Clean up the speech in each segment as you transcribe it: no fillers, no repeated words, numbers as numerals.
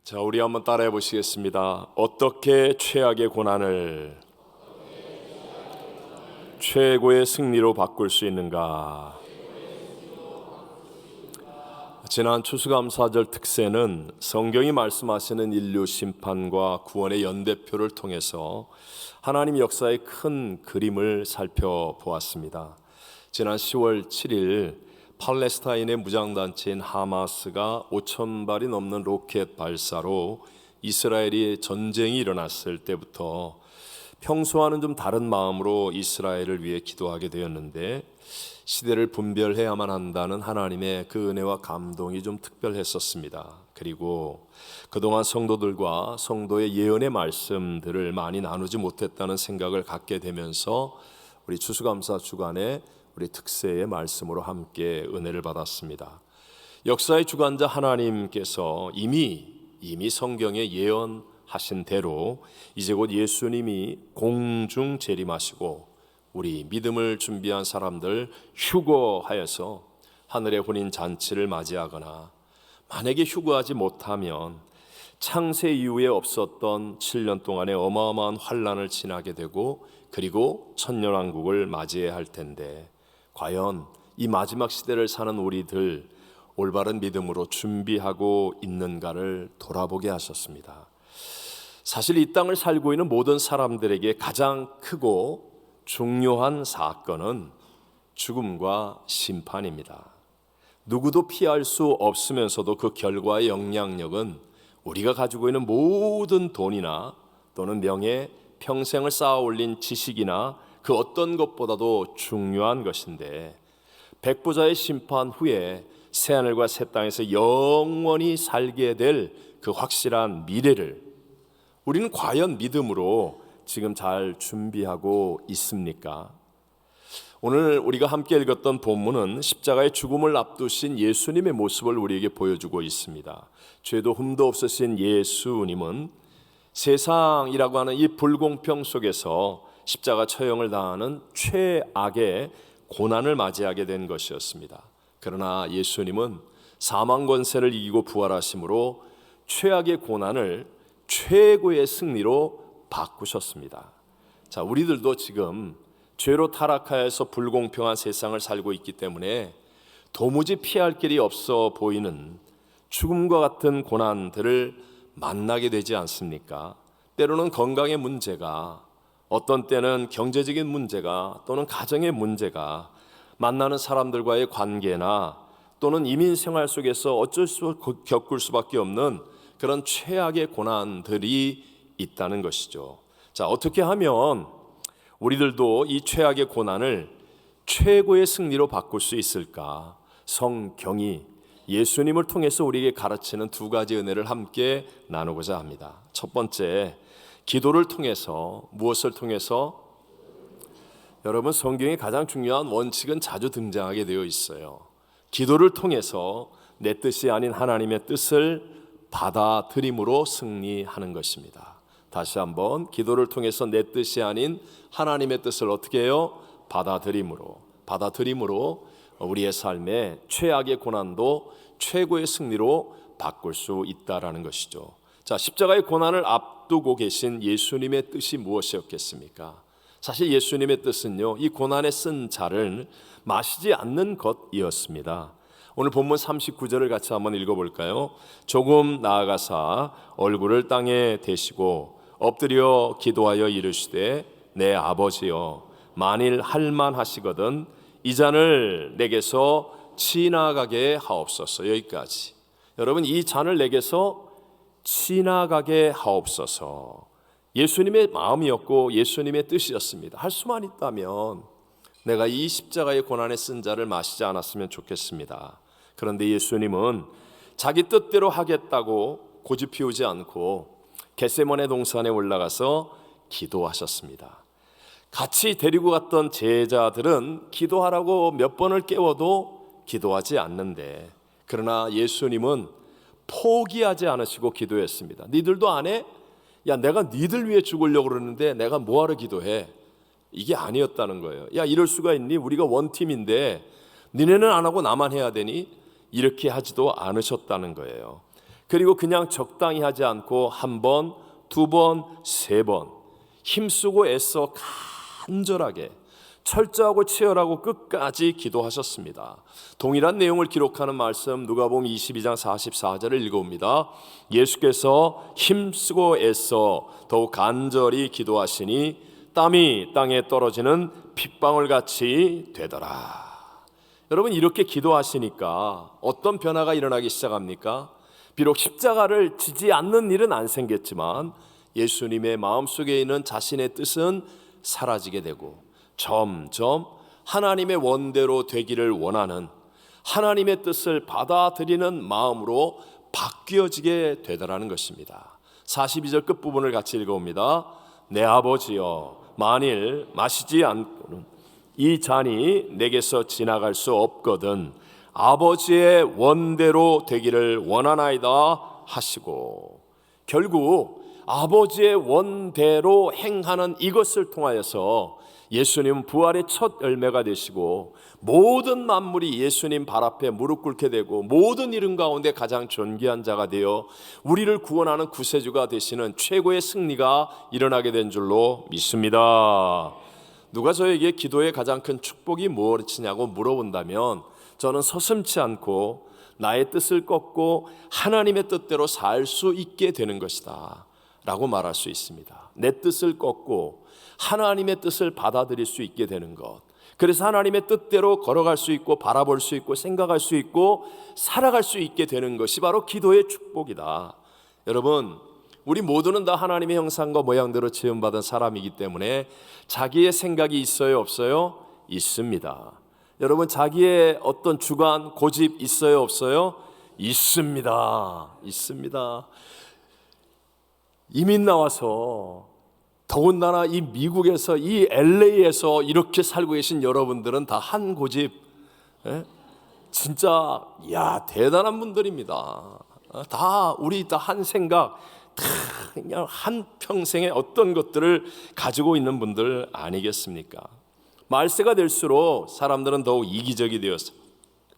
자, 우리 한번 따라해 보시겠습니다. 어떻게 최악의 고난을 최고의 승리로 바꿀 수 있는가? 지난 추수감사절 특세는 성경이 말씀하시는 인류 심판과 구원의 연대표를 통해서 하나님 역사의 큰 그림을 살펴보았습니다. 지난 10월 7일 팔레스타인의 무장단체인 하마스가 5,000발이 넘는 로켓 발사로 이스라엘이 전쟁이 일어났을 때부터 평소와는 좀 다른 마음으로 이스라엘을 위해 기도하게 되었는데, 시대를 분별해야만 한다는 하나님의 그 은혜와 감동이 좀 특별했었습니다. 그리고 그동안 성도들과 성도의 예언의 말씀들을 많이 나누지 못했다는 생각을 갖게 되면서 우리 추수감사 주간에 우리 특세의 말씀으로 함께 은혜를 받았습니다. 역사의 주관자 하나님께서 이미 성경에 예언하신 대로 이제 곧 예수님이 공중 재림하시고 우리 믿음을 준비한 사람들 휴거하여서 하늘의 혼인 잔치를 맞이하거나, 만약에 휴거하지 못하면 창세 이후에 없었던 7년 동안의 어마어마한 환난을 지나게 되고, 그리고 천년왕국을 맞이해야 할 텐데, 과연 이 마지막 시대를 사는 우리들 올바른 믿음으로 준비하고 있는가를 돌아보게 하셨습니다. 사실 이 땅을 살고 있는 모든 사람들에게 가장 크고 중요한 사건은 죽음과 심판입니다. 누구도 피할 수 없으면서도 그 결과의 영향력은 우리가 가지고 있는 모든 돈이나 또는 명예, 평생을 쌓아 올린 지식이나 그 어떤 것보다도 중요한 것인데, 백부자의 심판 후에 새하늘과 새 땅에서 영원히 살게 될 그 확실한 미래를 우리는 과연 믿음으로 지금 잘 준비하고 있습니까? 오늘 우리가 함께 읽었던 본문은 십자가의 죽음을 앞두신 예수님의 모습을 우리에게 보여주고 있습니다. 죄도 흠도 없으신 예수님은 세상이라고 하는 이 불공평 속에서 십자가 처형을 당하는 최악의 고난을 맞이하게 된 것이었습니다. 그러나 예수님은 사망 권세를 이기고 부활하심으로 최악의 고난을 최고의 승리로 바꾸셨습니다. 자, 우리들도 지금 죄로 타락하여서 불공평한 세상을 살고 있기 때문에 도무지 피할 길이 없어 보이는 죽음과 같은 고난들을 만나게 되지 않습니까? 때로는 건강의 문제가, 어떤 때는 경제적인 문제가, 또는 가정의 문제가, 만나는 사람들과의 관계나 또는 이민 생활 속에서 어쩔 수 없이 겪을 수밖에 없는 그런 최악의 고난들이 있다는 것이죠. 자, 어떻게 하면 우리들도 이 최악의 고난을 최고의 승리로 바꿀 수 있을까? 성경이 예수님을 통해서 우리에게 가르치는 두 가지 은혜를 함께 나누고자 합니다. 첫 번째, 기도를 통해서. 무엇을 통해서? 여러분, 성경의 가장 중요한 원칙은 자주 등장하게 되어 있어요. 기도를 통해서 내 뜻이 아닌 하나님의 뜻을 받아들임으로 승리하는 것입니다. 다시 한번, 기도를 통해서 내 뜻이 아닌 하나님의 뜻을 어떻게 해요? 받아들임으로 우리의 삶에 최악의 고난도 최고의 승리로 바꿀 수 있다라는 것이죠. 자, 십자가의 고난을 앞두고 계신 예수님의 뜻이 무엇이었겠습니까? 사실 예수님의 뜻은요, 이 고난에 쓴 자를 마시지 않는 것이었습니다. 오늘 본문 39절을 같이 한번 읽어볼까요? 조금 나아가사 얼굴을 땅에 대시고 엎드려 기도하여 이르시되, 내 아버지여, 만일 할만하시거든 이 잔을 내게서 지나가게 하옵소서. 여기까지. 여러분, 이 잔을 내게서 지나가게 하옵소서. 예수님의 마음이었고 예수님의 뜻이었습니다. 할 수만 있다면 내가 이 십자가의 고난에 쓴 자를 마시지 않았으면 좋겠습니다. 그런데 예수님은 자기 뜻대로 하겠다고 고집 피우지 않고 겟세마네 동산에 올라가서 기도하셨습니다. 같이 데리고 갔던 제자들은 기도하라고 몇 번을 깨워도 기도하지 않는데, 그러나 예수님은 포기하지 않으시고 기도했습니다. 니들도 안 해? 야, 내가 니들 위해 죽으려고 그러는데 내가 뭐하러 기도해? 이게 아니었다는 거예요. 야, 이럴 수가 있니? 우리가 원팀인데 니네는 안 하고 나만 해야 되니? 이렇게 하지도 않으셨다는 거예요. 그리고 그냥 적당히 하지 않고 한 번, 두 번, 세 번 힘쓰고 애써 간절하게 철저하고 치열하고 끝까지 기도하셨습니다. 동일한 내용을 기록하는 말씀 누가복음 22장 44절을 읽어봅니다. 예수께서 힘쓰고 애써 더욱 간절히 기도하시니 땀이 땅에 떨어지는 핏방울같이 되더라. 여러분, 이렇게 기도하시니까 어떤 변화가 일어나기 시작합니까? 비록 십자가를 지지 않는 일은 안 생겼지만 예수님의 마음속에 있는 자신의 뜻은 사라지게 되고 점점 하나님의 원대로 되기를 원하는 하나님의 뜻을 받아들이는 마음으로 바뀌어지게 되더라는 것입니다. 42절 끝부분을 같이 읽어봅니다. 내 아버지여, 만일 마시지 않고는 이 잔이 내게서 지나갈 수 없거든 아버지의 원대로 되기를 원하나이다 하시고, 결국 아버지의 원대로 행하는 이것을 통하여서 예수님은 부활의 첫 열매가 되시고 모든 만물이 예수님 발 앞에 무릎 꿇게 되고 모든 이름 가운데 가장 존귀한 자가 되어 우리를 구원하는 구세주가 되시는 최고의 승리가 일어나게 된 줄로 믿습니다. 누가 저에게 기도의 가장 큰 축복이 무엇이냐고 물어본다면 저는 서슴지 않고 나의 뜻을 꺾고 하나님의 뜻대로 살 수 있게 되는 것이다 라고 말할 수 있습니다. 내 뜻을 꺾고 하나님의 뜻을 받아들일 수 있게 되는 것, 그래서 하나님의 뜻대로 걸어갈 수 있고 바라볼 수 있고 생각할 수 있고 살아갈 수 있게 되는 것이 바로 기도의 축복이다. 여러분, 우리 모두는 다 하나님의 형상과 모양대로 지음받은 사람이기 때문에 자기의 생각이 있어요, 없어요? 있습니다. 여러분, 자기의 어떤 주관, 고집 있어요, 없어요? 있습니다. 있습니다. 이민 나와서 더군다나 이 미국에서 이 LA에서 이렇게 살고 계신 여러분들은 다 한 고집, 진짜 대단한 분들입니다. 우리 다 한 생각, 그냥 한 평생의 어떤 것들을 가지고 있는 분들 아니겠습니까? 말세가 될수록 사람들은 더욱 이기적이 되어서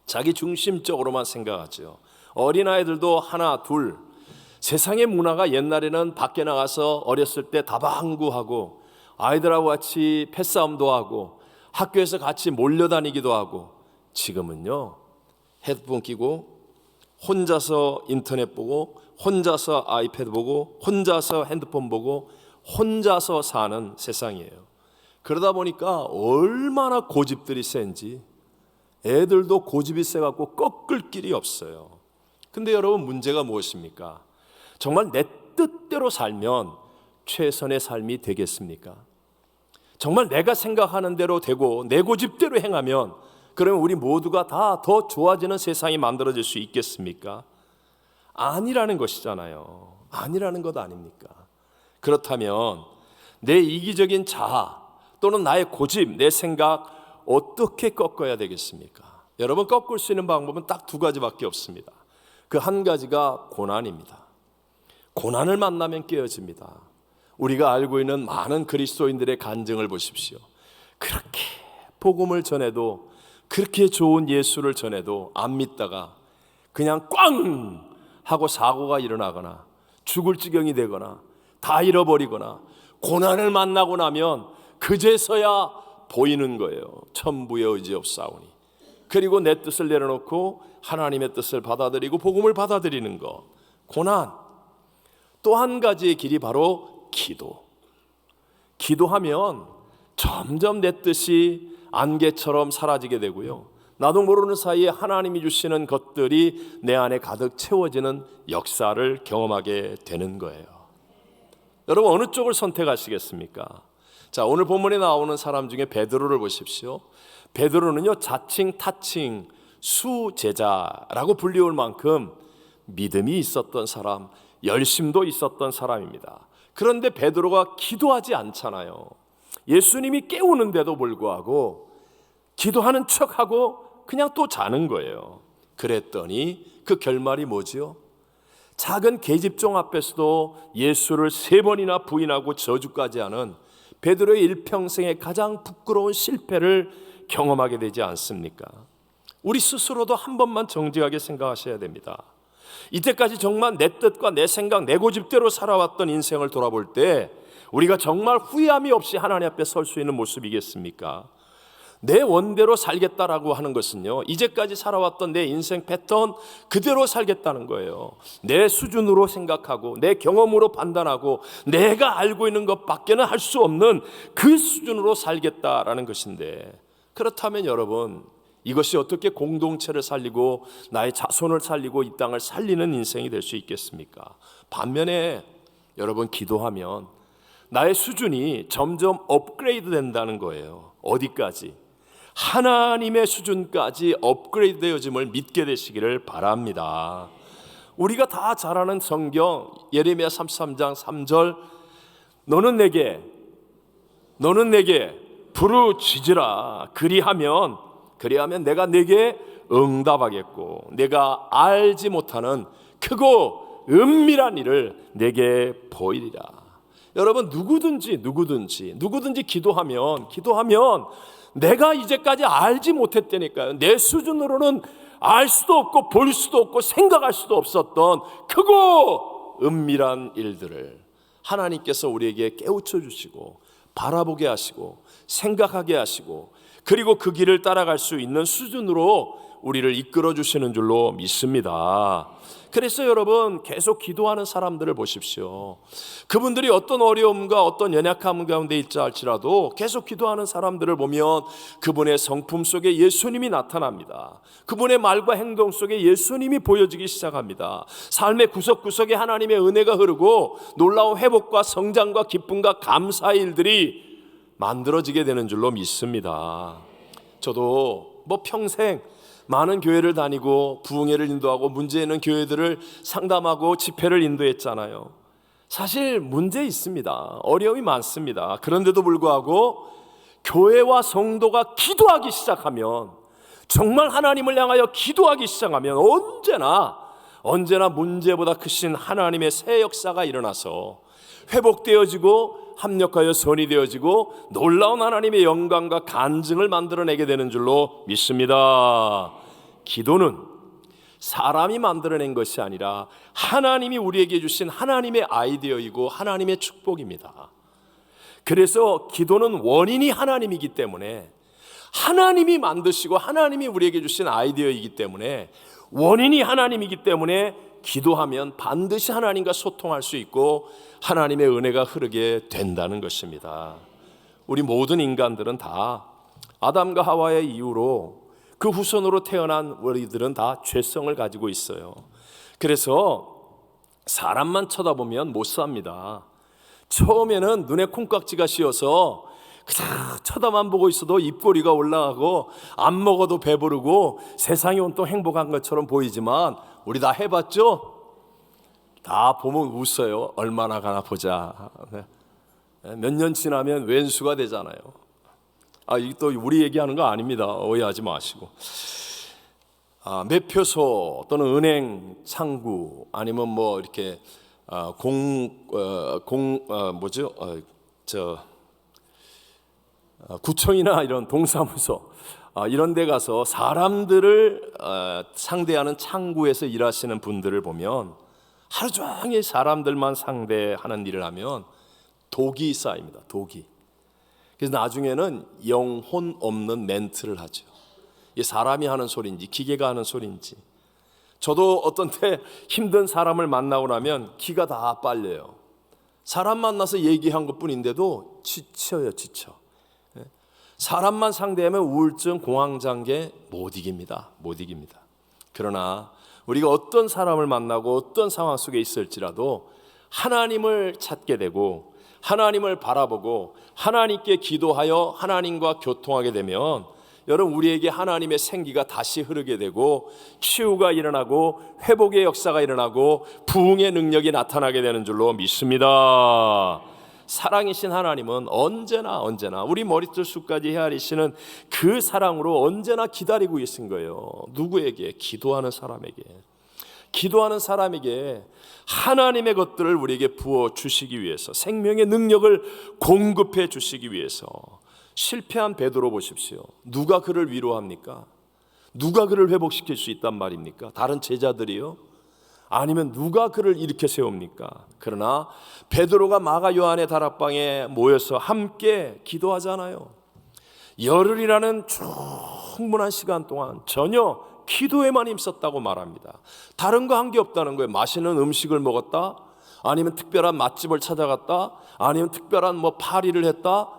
자기 중심적으로만 생각하죠. 어린아이들도 하나 둘, 세상의 문화가 옛날에는 밖에 나가서 어렸을 때 다방구하고 아이들하고 같이 패싸움도 하고 학교에서 같이 몰려다니기도 하고, 지금은요 헤드폰 끼고 혼자서 인터넷 보고 혼자서 아이패드 보고 혼자서 핸드폰 보고 혼자서 사는 세상이에요. 그러다 보니까 얼마나 고집들이 센지 애들도 고집이 세갖고 꺾을 길이 없어요. 근데 여러분, 문제가 무엇입니까? 정말 내 뜻대로 살면 최선의 삶이 되겠습니까? 정말 내가 생각하는 대로 되고 내 고집대로 행하면 그러면 우리 모두가 다 더 좋아지는 세상이 만들어질 수 있겠습니까? 아니라는 것이잖아요. 아니라는 것 아닙니까? 그렇다면 내 이기적인 자아 또는 나의 고집, 내 생각 어떻게 꺾어야 되겠습니까? 여러분, 꺾을 수 있는 방법은 딱 두 가지밖에 없습니다. 그 한 가지가 고난입니다. 고난을 만나면 깨어집니다. 우리가 알고 있는 많은 그리스도인들의 간증을 보십시오. 그렇게 복음을 전해도, 그렇게 좋은 예수를 전해도 안 믿다가 그냥 꽝 하고 사고가 일어나거나 죽을 지경이 되거나 다 잃어버리거나 고난을 만나고 나면 그제서야 보이는 거예요. 천부의 의지 없사오니. 그리고 내 뜻을 내려놓고 하나님의 뜻을 받아들이고 복음을 받아들이는 것, 고난. 또 한 가지의 길이 바로 기도. 기도하면 점점 내 뜻이 안개처럼 사라지게 되고요, 나도 모르는 사이에 하나님이 주시는 것들이 내 안에 가득 채워지는 역사를 경험하게 되는 거예요. 여러분, 어느 쪽을 선택하시겠습니까? 자, 오늘 본문에 나오는 사람 중에 베드로를 보십시오. 베드로는요, 자칭 타칭 수제자라고 불리울 만큼 믿음이 있었던 사람, 열심도 있었던 사람입니다. 그런데 베드로가 기도하지 않잖아요. 예수님이 깨우는데도 불구하고 기도하는 척하고 그냥 또 자는 거예요. 그랬더니 그 결말이 뭐지요? 작은 계집종 앞에서도 예수를 3번이나 부인하고 저주까지 하는 베드로의 일평생의 가장 부끄러운 실패를 경험하게 되지 않습니까? 우리 스스로도 한 번만 정직하게 생각하셔야 됩니다. 이때까지 정말 내 뜻과 내 생각, 내 고집대로 살아왔던 인생을 돌아볼 때 우리가 정말 후회함이 없이 하나님 앞에 설 수 있는 모습이겠습니까? 내 원대로 살겠다라고 하는 것은요, 이제까지 살아왔던 내 인생 패턴 그대로 살겠다는 거예요. 내 수준으로 생각하고 내 경험으로 판단하고 내가 알고 있는 것밖에는 할 수 없는 그 수준으로 살겠다라는 것인데, 그렇다면 여러분, 이것이 어떻게 공동체를 살리고 나의 자손을 살리고 이 땅을 살리는 인생이 될 수 있겠습니까? 반면에 여러분, 기도하면 나의 수준이 점점 업그레이드 된다는 거예요. 어디까지? 하나님의 수준까지 업그레이드 되어짐을 믿게 되시기를 바랍니다. 우리가 다 잘 아는 성경 예레미야 33장 3절, 너는 내게 부르짖으라. 그리하면 내가 내게 응답하겠고 내가 알지 못하는 크고 은밀한 일을 내게 보이리라. 여러분, 누구든지 기도하면 내가 이제까지 알지 못했다니까요. 내 수준으로는 알 수도 없고 볼 수도 없고 생각할 수도 없었던 크고 은밀한 일들을 하나님께서 우리에게 깨우쳐 주시고 바라보게 하시고 생각하게 하시고, 그리고 그 길을 따라갈 수 있는 수준으로 우리를 이끌어 주시는 줄로 믿습니다. 그래서 여러분, 계속 기도하는 사람들을 보십시오. 그분들이 어떤 어려움과 어떤 연약함 가운데 있자 할지라도 계속 기도하는 사람들을 보면 그분의 성품 속에 예수님이 나타납니다. 그분의 말과 행동 속에 예수님이 보여지기 시작합니다. 삶의 구석구석에 하나님의 은혜가 흐르고 놀라운 회복과 성장과 기쁨과 감사의 일들이 만들어지게 되는 줄로 믿습니다. 저도 평생 많은 교회를 다니고 부흥회를 인도하고 문제 있는 교회들을 상담하고 집회를 인도했잖아요. 사실 문제 있습니다. 어려움이 많습니다. 그런데도 불구하고 교회와 성도가 기도하기 시작하면, 정말 하나님을 향하여 기도하기 시작하면 언제나 문제보다 크신 하나님의 새 역사가 일어나서 회복되어지고 합력하여 선이 되어지고 놀라운 하나님의 영광과 간증을 만들어내게 되는 줄로 믿습니다. 기도는 사람이 만들어낸 것이 아니라 하나님이 우리에게 주신 하나님의 아이디어이고 하나님의 축복입니다. 그래서 기도는 원인이 하나님이기 때문에, 하나님이 만드시고 하나님이 우리에게 주신 아이디어이기 때문에, 원인이 하나님이기 때문에 기도하면 반드시 하나님과 소통할 수 있고 하나님의 은혜가 흐르게 된다는 것입니다. 우리 모든 인간들은 다 아담과 하와의 이후로 그 후손으로 태어난 우리들은 다 죄성을 가지고 있어요. 그래서 사람만 쳐다보면 못 삽니다. 처음에는 눈에 콩깍지가 씌어서 그냥 쳐다만 보고 있어도 입꼬리가 올라가고 안 먹어도 배부르고 세상이 온통 행복한 것처럼 보이지만, 우리 다 해봤죠? 다 보면 웃어요. 얼마나 가나 보자. 몇 년 지나면 왼수가 되잖아요. 이게 또 우리 얘기하는 거 아닙니다. 오해하지 마시고. 매표소 또는 은행 창구, 아니면 이렇게 구청이나 이런 동사무소, 이런 데 가서 사람들을 상대하는 창구에서 일하시는 분들을 보면 하루 종일 사람들만 상대하는 일을 하면 독이 쌓입니다. 독이. 그래서 나중에는 영혼 없는 멘트를 하죠. 이게 사람이 하는 소리인지 기계가 하는 소리인지. 저도 어떤 때 힘든 사람을 만나고 나면 기가 다 빨려요. 사람 만나서 얘기한 것뿐인데도 지쳐. 사람만 상대하면 우울증, 공황장애 못 이깁니다. 그러나 우리가 어떤 사람을 만나고 어떤 상황 속에 있을지라도 하나님을 찾게 되고 하나님을 바라보고 하나님께 기도하여 하나님과 교통하게 되면, 여러분, 우리에게 하나님의 생기가 다시 흐르게 되고 치유가 일어나고 회복의 역사가 일어나고 부흥의 능력이 나타나게 되는 줄로 믿습니다. 사랑이신 하나님은 언제나 우리 머리털 숱까지 헤아리시는 그 사랑으로 언제나 기다리고 계신 거예요. 누구에게? 기도하는 사람에게 하나님의 것들을 우리에게 부어 주시기 위해서, 생명의 능력을 공급해 주시기 위해서. 실패한 베드로 보십시오. 누가 그를 위로합니까? 누가 그를 회복시킬 수 있단 말입니까? 다른 제자들이요? 아니면 누가 그를 일으켜 세웁니까? 그러나 베드로가 마가 요한의 다락방에 모여서 함께 기도하잖아요. 열흘이라는 충분한 시간 동안 전혀 기도에만 힘썼다고 말합니다. 다른 거 한 게 없다는 거예요. 맛있는 음식을 먹었다, 아니면 특별한 맛집을 찾아갔다, 아니면 특별한 파리를 했다,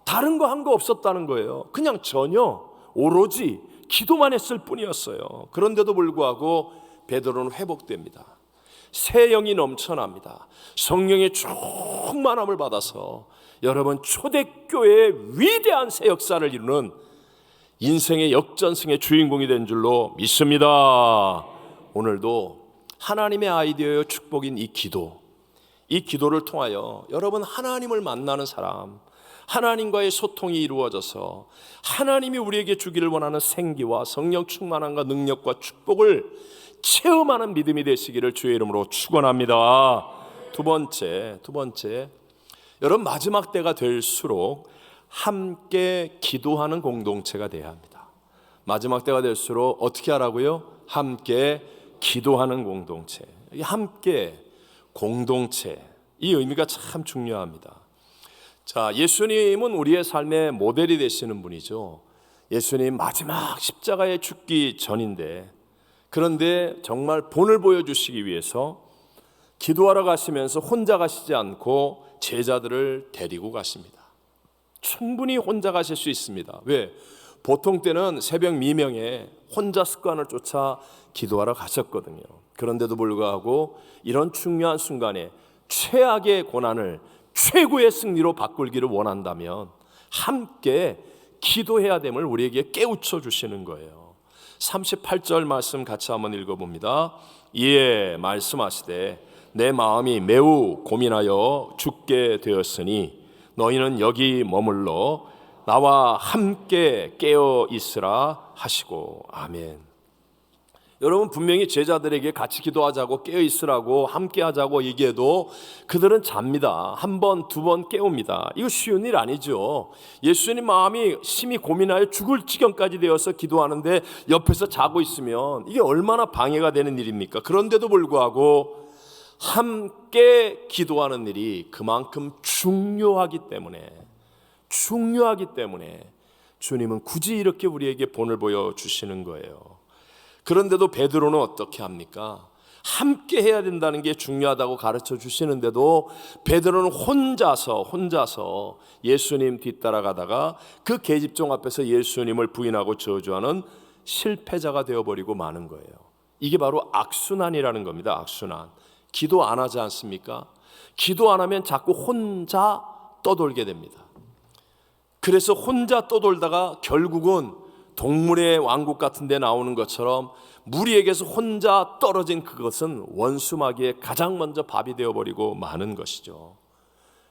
다른 거 한 거 없었다는 거예요. 그냥 전혀 오로지 기도만 했을 뿐이었어요. 그런데도 불구하고 베드로는 회복됩니다. 새 영이 넘쳐납니다. 성령의 충만함을 받아서 여러분, 초대교회의 위대한 새 역사를 이루는 인생의 역전승의 주인공이 된 줄로 믿습니다. 오늘도 하나님의 아이디어의 축복인 이 기도를 통하여 여러분, 하나님을 만나는 사람, 하나님과의 소통이 이루어져서 하나님이 우리에게 주기를 원하는 생기와 성령 충만함과 능력과 축복을 체험하는 믿음이 되시기를 주의 이름으로 축원합니다. 두 번째, 여러분, 마지막 때가 될수록 함께 기도하는 공동체가 돼야 합니다. 마지막 때가 될수록 어떻게 하라고요? 함께 기도하는 공동체. 함께 공동체, 이 의미가 참 중요합니다. 자, 예수님은 우리의 삶의 모델이 되시는 분이죠. 예수님 마지막 십자가에 죽기 전인데, 그런데 정말 본을 보여주시기 위해서 기도하러 가시면서 혼자 가시지 않고 제자들을 데리고 가십니다. 충분히 혼자 가실 수 있습니다. 왜? 보통 때는 새벽 미명에 혼자 습관을 쫓아 기도하러 가셨거든요. 그런데도 불구하고 이런 중요한 순간에 최악의 고난을 최고의 승리로 바꾸기를 원한다면 함께 기도해야 됨을 우리에게 깨우쳐 주시는 거예요. 38절 말씀 같이 한번 읽어봅니다. 이에 말씀하시되 내 마음이 매우 고민하여 죽게 되었으니 너희는 여기 머물러 나와 함께 깨어 있으라 하시고. 아멘. 여러분, 분명히 제자들에게 같이 기도하자고, 깨어 있으라고, 함께 하자고 얘기해도 그들은 잡니다. 한 번, 두 번 깨웁니다. 이거 쉬운 일 아니죠. 예수님 마음이 심히 고민하여 죽을 지경까지 되어서 기도하는데 옆에서 자고 있으면 이게 얼마나 방해가 되는 일입니까? 그런데도 불구하고 함께 기도하는 일이 그만큼 중요하기 때문에 주님은 굳이 이렇게 우리에게 본을 보여주시는 거예요. 그런데도 베드로는 어떻게 합니까? 함께 해야 된다는 게 중요하다고 가르쳐 주시는데도 베드로는 혼자서 예수님 뒤따라가다가 그 계집종 앞에서 예수님을 부인하고 저주하는 실패자가 되어버리고 마는 거예요. 이게 바로 악순환이라는 겁니다. 악순환. 기도 안 하지 않습니까? 기도 안 하면 자꾸 혼자 떠돌게 됩니다. 그래서 혼자 떠돌다가 결국은 동물의 왕국 같은 데 나오는 것처럼 무리에게서 혼자 떨어진 그것은 원수마귀의 가장 먼저 밥이 되어버리고 마는 것이죠.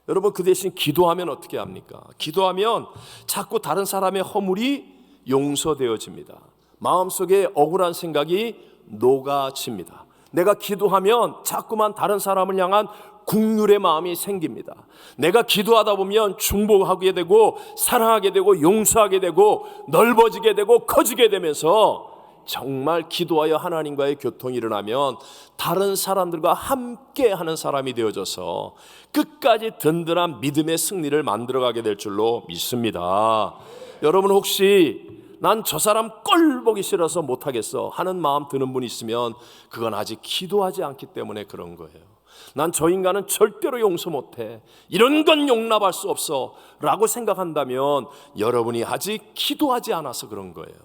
여러분, 그 대신 기도하면 어떻게 합니까? 기도하면 자꾸 다른 사람의 허물이 용서되어집니다. 마음속에 억울한 생각이 녹아집니다. 내가 기도하면 자꾸만 다른 사람을 향한 국률의 마음이 생깁니다. 내가 기도하다 보면 중보하게 되고 사랑하게 되고 용서하게 되고 넓어지게 되고 커지게 되면서 정말 기도하여 하나님과의 교통이 일어나면 다른 사람들과 함께 하는 사람이 되어져서 끝까지 든든한 믿음의 승리를 만들어가게 될 줄로 믿습니다. 여러분, 혹시 난 저 사람 꼴 보기 싫어서 못하겠어 하는 마음 드는 분 있으면 그건 아직 기도하지 않기 때문에 그런 거예요. 난 저 인간은 절대로 용서 못해, 이런 건 용납할 수 없어 라고 생각한다면 여러분이 아직 기도하지 않아서 그런 거예요.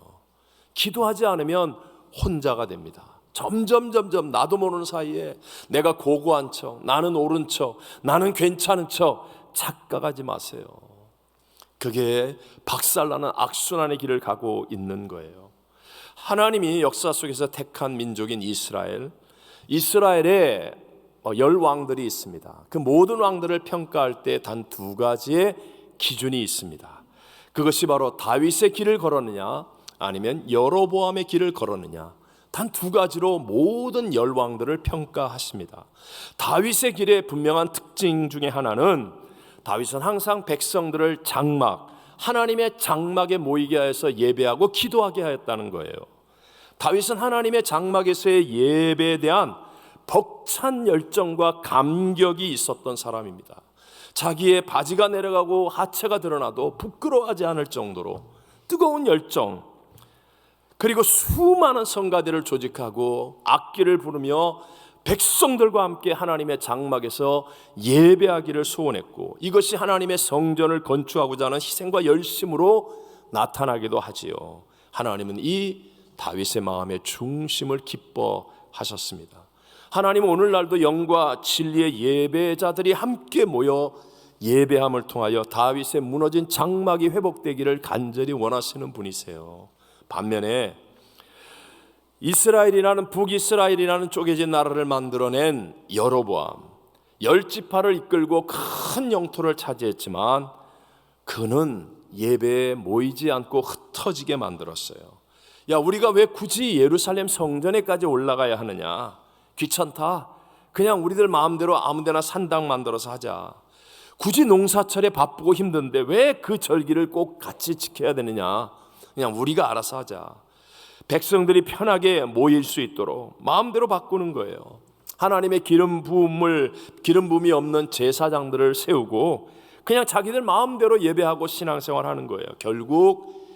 기도하지 않으면 혼자가 됩니다. 점점 나도 모르는 사이에 내가 고고한 척, 나는 옳은 척, 나는 괜찮은 척 착각하지 마세요. 그게 박살나는 악순환의 길을 가고 있는 거예요. 하나님이 역사 속에서 택한 민족인 이스라엘에 10왕들이 있습니다. 그 모든 왕들을 평가할 때 단 두 가지의 기준이 있습니다. 그것이 바로 다윗의 길을 걸었느냐 아니면 여로보암의 길을 걸었느냐, 단 두 가지로 모든 10왕들을 평가하십니다. 다윗의 길의 분명한 특징 중에 하나는 다윗은 항상 백성들을 하나님의 장막에 모이게 하여서 예배하고 기도하게 하였다는 거예요. 다윗은 하나님의 장막에서의 예배에 대한 벅찬 열정과 감격이 있었던 사람입니다. 자기의 바지가 내려가고 하체가 드러나도 부끄러워하지 않을 정도로 뜨거운 열정, 그리고 수많은 성가대를 조직하고 악기를 부르며 백성들과 함께 하나님의 장막에서 예배하기를 소원했고, 이것이 하나님의 성전을 건축하고자 하는 희생과 열심으로 나타나기도 하지요. 하나님은 이 다윗의 마음의 중심을 기뻐하셨습니다. 하나님은 오늘날도 영과 진리의 예배자들이 함께 모여 예배함을 통하여 다윗의 무너진 장막이 회복되기를 간절히 원하시는 분이세요. 반면에 이스라엘이라는 북이스라엘이라는 쪼개진 나라를 만들어낸 여로보암, 10지파를 이끌고 큰 영토를 차지했지만 그는 예배에 모이지 않고 흩어지게 만들었어요. 야, 우리가 왜 굳이 예루살렘 성전에까지 올라가야 하느냐? 귀찮다. 그냥 우리들 마음대로 아무데나 산당 만들어서 하자. 굳이 농사철에 바쁘고 힘든데 왜 그 절기를 꼭 같이 지켜야 되느냐? 그냥 우리가 알아서 하자. 백성들이 편하게 모일 수 있도록 마음대로 바꾸는 거예요. 하나님의 기름 부음이 없는 제사장들을 세우고 그냥 자기들 마음대로 예배하고 신앙생활하는 거예요. 결국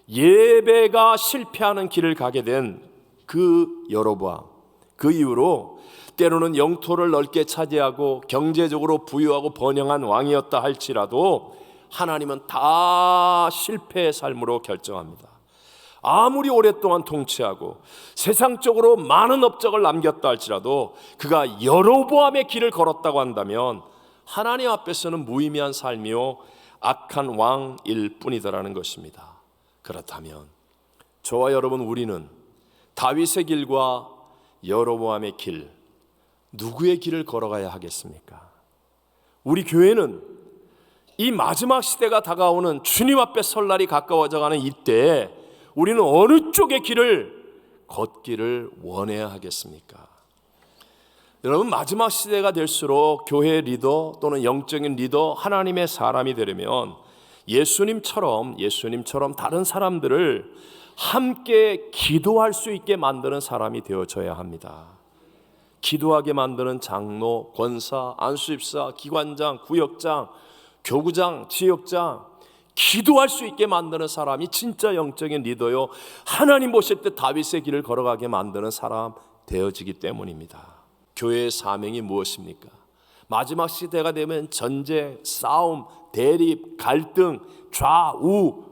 예배가 실패하는 길을 가게 된 그 여로보암, 그 이후로 때로는 영토를 넓게 차지하고 경제적으로 부유하고 번영한 왕이었다 할지라도 하나님은 다 실패의 삶으로 결정합니다. 아무리 오랫동안 통치하고 세상적으로 많은 업적을 남겼다 할지라도 그가 여로보암의 길을 걸었다고 한다면 하나님 앞에서는 무의미한 삶이요 악한 왕일 뿐이다라는 것입니다. 그렇다면 저와 여러분, 우리는 다윗의 길과 여로보암의 길, 누구의 길을 걸어가야 하겠습니까? 우리 교회는 이 마지막 시대가 다가오는 주님 앞에 설 날이 가까워져가는 이때에 우리는 어느 쪽의 길을 걷기를 원해야 하겠습니까? 여러분, 마지막 시대가 될수록 교회 리더 또는 영적인 리더, 하나님의 사람이 되려면 예수님처럼 다른 사람들을 함께 기도할 수 있게 만드는 사람이 되어져야 합니다. 기도하게 만드는 장로, 권사, 안수집사, 기관장, 구역장, 교구장, 지역장, 기도할 수 있게 만드는 사람이 진짜 영적인 리더요, 하나님 보실 때 다윗의 길을 걸어가게 만드는 사람 되어지기 때문입니다. 교회의 사명이 무엇입니까? 마지막 시대가 되면 전쟁, 싸움, 대립, 갈등, 좌우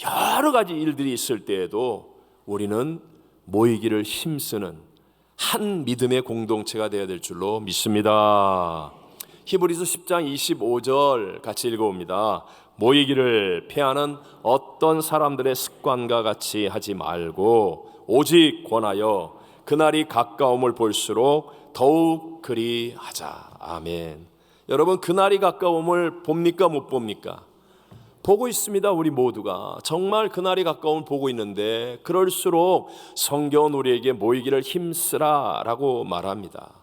여러 가지 일들이 있을 때에도 우리는 모이기를 힘쓰는 한 믿음의 공동체가 되어야 될 줄로 믿습니다. 히브리서 10장 25절 같이 읽어봅니다. 모이기를 패하는 어떤 사람들의 습관과 같이 하지 말고 오직 권하여 그날이 가까움을 볼수록 더욱 그리 하자. 아멘. 여러분, 그날이 가까움을 봅니까 못 봅니까? 보고 있습니다. 우리 모두가 정말 그날이 가까움을 보고 있는데 그럴수록 성경은 우리에게 모이기를 힘쓰라라고 말합니다.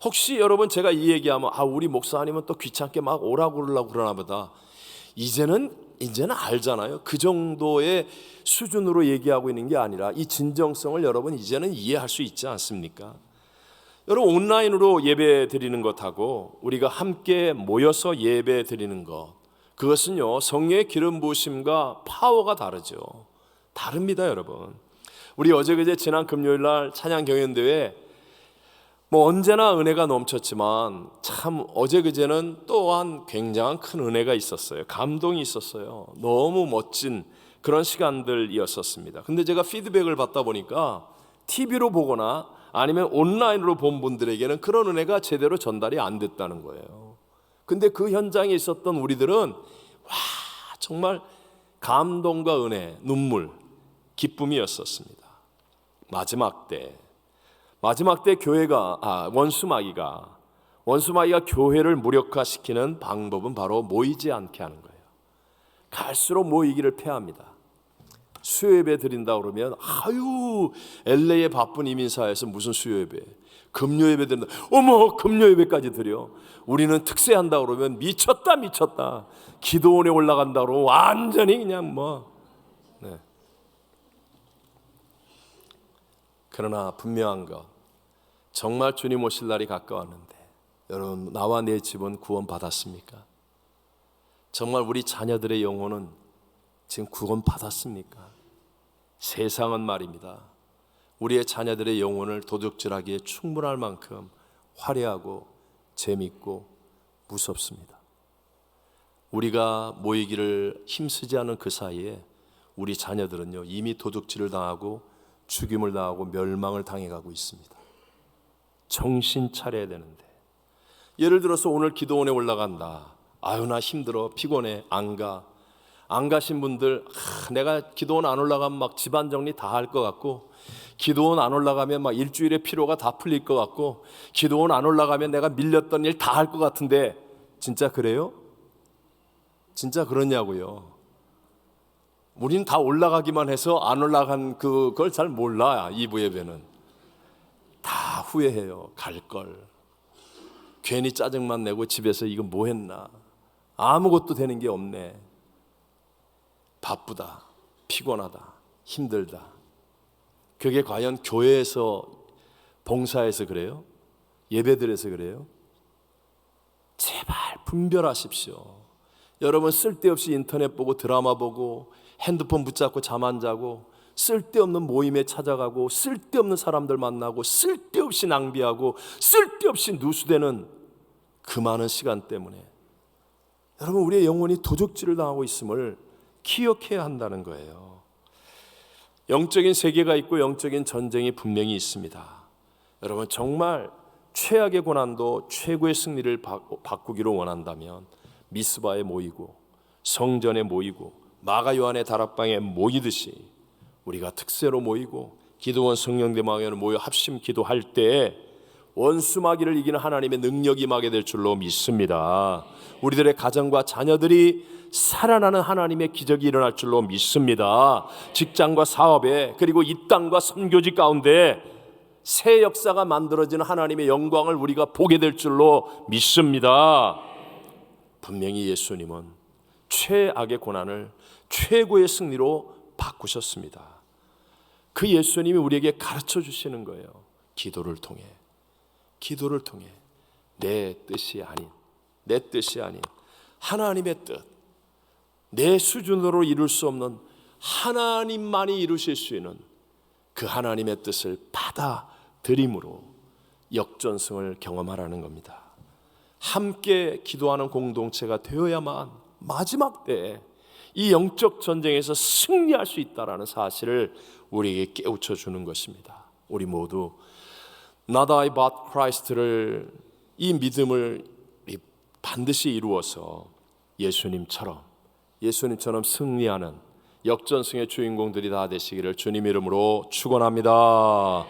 혹시 여러분, 제가 이 얘기하면 우리 목사님은 또 귀찮게 막 오라고 그러려고 그러나 보다. 이제는 알잖아요. 그 정도의 수준으로 얘기하고 있는 게 아니라 이 진정성을 여러분 이제는 이해할 수 있지 않습니까? 여러분, 온라인으로 예배 드리는 것하고 우리가 함께 모여서 예배 드리는 것, 그것은요 성령의 기름 부으심과 파워가 다르죠. 다릅니다. 여러분, 우리 어제 지난 금요일 날 찬양 경연대회 언제나 은혜가 넘쳤지만 참 어제 그제는 또한 굉장한 큰 은혜가 있었어요. 감동이 있었어요. 너무 멋진 그런 시간들이었었습니다. 근데 제가 피드백을 받다 보니까 TV로 보거나 아니면 온라인으로 본 분들에게는 그런 은혜가 제대로 전달이 안 됐다는 거예요. 근데 그 현장에 있었던 우리들은 정말 감동과 은혜, 눈물, 기쁨이었었습니다. 마지막 때 교회가 원수마귀가 교회를 무력화시키는 방법은 바로 모이지 않게 하는 거예요. 갈수록 모이기를 패합니다. 수요예배 드린다 그러면 LA의 바쁜 이민사회에서 무슨 수요예배, 금요예배 드린다. 금요예배까지 드려. 우리는 특세한다 그러면 미쳤다. 기도원에 올라간다 그러면 완전히 그냥 그러나 분명한 것, 정말 주님 오실 날이 가까웠는데 여러분, 나와 내 집은 구원 받았습니까? 정말 우리 자녀들의 영혼은 지금 구원 받았습니까? 세상은 말입니다, 우리의 자녀들의 영혼을 도둑질하기에 충분할 만큼 화려하고 재밌고 무섭습니다. 우리가 모이기를 힘쓰지 않은 그 사이에 우리 자녀들은요, 이미 도둑질을 당하고 죽임을 당하고 멸망을 당해가고 있습니다. 정신 차려야 되는데, 예를 들어서 오늘 기도원에 올라간다. 아유, 나 힘들어, 피곤해, 안 가신 분들, 내가 기도원 안 올라가면 막 집안 정리 다 할 것 같고, 기도원 안 올라가면 막 일주일의 피로가 다 풀릴 것 같고, 기도원 안 올라가면 내가 밀렸던 일 다 할 것 같은데, 진짜 그래요? 진짜 그러냐고요. 우린 다 올라가기만 해서 안 올라간 그걸 잘 몰라. 2부 예배는 다 후회해요. 갈걸, 괜히 짜증만 내고 집에서 이거 뭐 했나, 아무것도 되는 게 없네, 바쁘다, 피곤하다, 힘들다. 그게 과연 교회에서, 봉사해서 그래요? 예배드려서 그래요? 제발 분별하십시오. 여러분, 쓸데없이 인터넷 보고 드라마 보고 핸드폰 붙잡고 잠 안 자고 쓸데없는 모임에 찾아가고 쓸데없는 사람들 만나고 쓸데없이 낭비하고 쓸데없이 누수되는 그 많은 시간 때문에 여러분, 우리의 영혼이 도적질을 당하고 있음을 기억해야 한다는 거예요. 영적인 세계가 있고 영적인 전쟁이 분명히 있습니다. 여러분, 정말 최악의 고난도 최고의 승리를 바꾸기로 원한다면 미스바에 모이고 성전에 모이고 마가 요한의 다락방에 모이듯이 우리가 특세로 모이고 기도원 성령대망에 모여 합심 기도할 때 원수 마귀를 이기는 하나님의 능력이 임하게 될 줄로 믿습니다. 우리들의 가정과 자녀들이 살아나는 하나님의 기적이 일어날 줄로 믿습니다. 직장과 사업에, 그리고 이 땅과 선교지 가운데 새 역사가 만들어지는 하나님의 영광을 우리가 보게 될 줄로 믿습니다. 분명히 예수님은 최악의 고난을 최고의 승리로 바꾸셨습니다. 그 예수님이 우리에게 가르쳐 주시는 거예요. 기도를 통해 내 뜻이 아닌 하나님의 뜻, 내 수준으로 이룰 수 없는 하나님만이 이루실 수 있는 그 하나님의 뜻을 받아들임으로 역전승을 경험하라는 겁니다. 함께 기도하는 공동체가 되어야만 마지막 때에 이 영적 전쟁에서 승리할 수 있다는 사실을 우리에게 깨우쳐 주는 것입니다. 우리 모두 Not I but Christ를, 이 믿음을 반드시 이루어서 예수님처럼 승리하는 역전승의 주인공들이 다 되시기를 주님 이름으로 축원합니다.